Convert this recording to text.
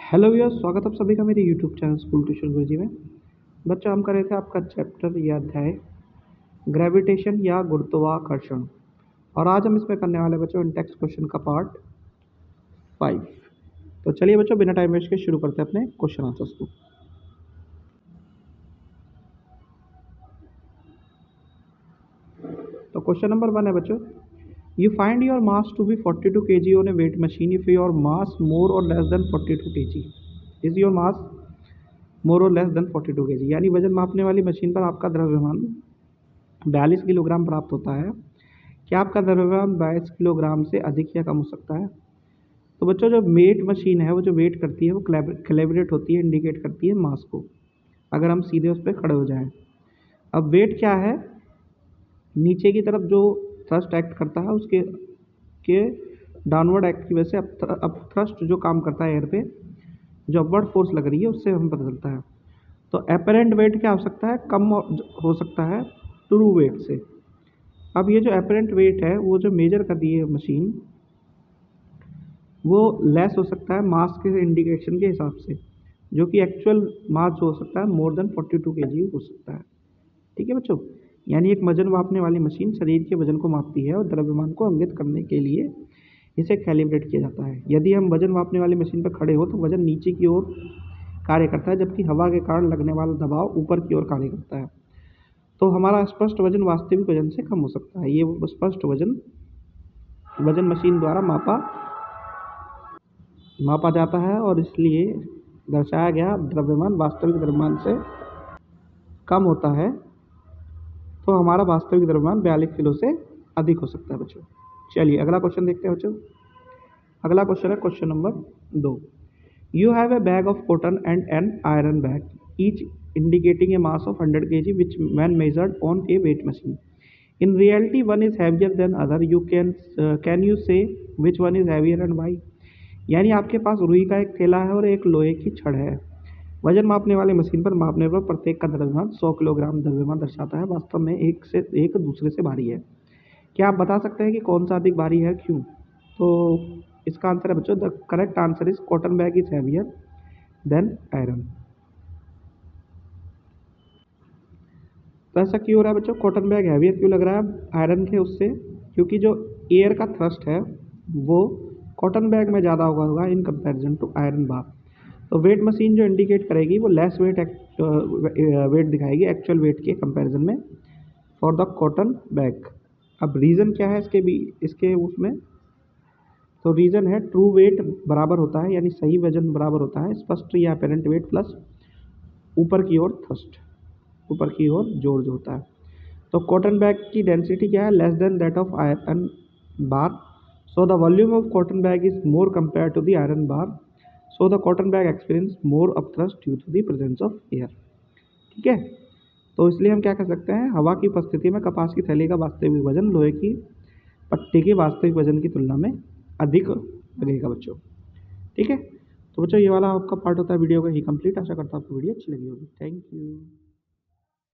Hello viewers, स्वागत है आप सभी का मेरे यूट्यूब चैनल स्कूल ट्यूशन गुरुजी में। बच्चों, हम कर रहे थे आपका चैप्टर या अध्याय ग्रेविटेशन या गुरुत्वाकर्षण, और आज हम इसमें करने वाले बच्चों इन टेक्स्ट क्वेश्चन का पार्ट 5। तो चलिए बच्चों, बिना टाइम वेस्ट के शुरू करते हैं अपने क्वेश्चन आंसर्स को। तो क्वेश्चन नंबर 1 है बच्चों, you find your mass to be 42 kg on a weight machine if your mass more or less than 42 kg। Is your mass more or less than 42 kg, यानी वजन मापने वाली machine पर आपका द्रव्यमान 42 किलोग्राम प्राप्त होता है। क्या आपका द्रव्यमान 22 किलोग्राम से अधिक या कम हो सकता है? तो बच्चों, जो वेट मशीन है वो जो वेट करती है वो कैलिब्रेट होती है, इंडिकेट करती है मास को, अगर हम सीधे उस पर खड़े हो जाएं। अब वेट क्या है? नीचे की तरफ जो थ्रस्ट एक्ट करता है उसके के डाउनवर्ड एक्ट की वजह से अब थ्रस्ट जो काम करता है एयर पे, जो अपवर्ड फोर्स लग रही है उससे हमें पता चलता है। तो एपरेंट वेट क्या हो सकता है? कम हो सकता है ट्रू वेट से। अब ये जो एपरेंट वेट है वो जो मेजर कर रही है मशीन, वो लेस हो सकता है मास के इंडिकेशन के हिसाब से, जो कि एक्चुअल मास जो हो सकता है मोर देन 42 kg हो सकता है। ठीक है बच्चों, यानी एक वजन मापने वाली मशीन शरीर के वजन को मापती है और द्रव्यमान को इंगित करने के लिए इसे कैलिब्रेट किया जाता है। यदि हम वजन मापने वाली मशीन पर खड़े हो तो वजन नीचे की ओर कार्य करता है, जबकि हवा के कारण लगने वाला दबाव ऊपर की ओर कार्य करता है। तो हमारा स्पष्ट वजन वास्तविक वजन से कम हो सकता है। ये स्पष्ट वजन वजन मशीन द्वारा मापा जाता है और इसलिए दर्शाया गया द्रव्यमान वास्तविक द्रव्यमान से कम होता है, तो हमारा वास्तविक द्रव्यमान 42 किलो से अधिक हो सकता है बच्चों। चलिए अगला क्वेश्चन देखते हैं बच्चों। अगला क्वेश्चन है question number 2। You have a bag of cotton and an iron bag, each indicating a mass of 100 kg, which when measured on a weight machine. In reality, one is heavier than other. Can you say which one is heavier and why? यानी आपके पास रुई का एक थैला है और एक लोहे की छड़ है। वजन मापने वाली मशीन पर मापने पर प्रत्येक का द्रव्यमान 100 किलोग्राम द्रव्यमान दर्शाता है। वास्तव में एक दूसरे से भारी है। क्या आप बता सकते हैं कि कौन सा अधिक भारी है, क्यों? तो इसका आंसर है बच्चों, the correct answer is cotton bag is heavier than iron. तो ऐसा क्यों हो रहा है बच्चों? कॉटन बैग हैवियर क्यों लग रहा है आयरन के उससे? क्योंकि जो एयर का थ्रस्ट है वो कॉटन बैग में ज़्यादा होगा in comparison to iron bar. तो वेट मशीन जो इंडिकेट करेगी वो लेस वेट दिखाएगी एक्चुअल वेट के कंपैरिजन में फॉर द कॉटन बैग। अब रीज़न क्या है इसके उसमें? तो रीज़न है ट्रू वेट बराबर होता है, यानी सही वजन बराबर होता है स्पष्ट या अपेरेंट वेट प्लस ऊपर की ओर थ्रस्ट, ऊपर की ओर जोर जो होता है। तो कॉटन बैग की डेंसिटी क्या है? Less than that of iron bar. So the volume of cotton bag is more compare to the iron bar. So the cotton bag experience more up thrust due to the presence of air. ठीक है, तो इसलिए हम क्या कर सकते हैं, हवा की उपस्थिति में कपास की थैली का वास्तविक वजन लोहे की पट्टी के वास्तविक वजन की तुलना में अधिक लगेगा बच्चों। ठीक है, तो बच्चों ये वाला आपका पार्ट होता है वीडियो का ही कंप्लीट। आशा करता हूँ आपको वीडियो अच्छी लगी होगी। Thank you.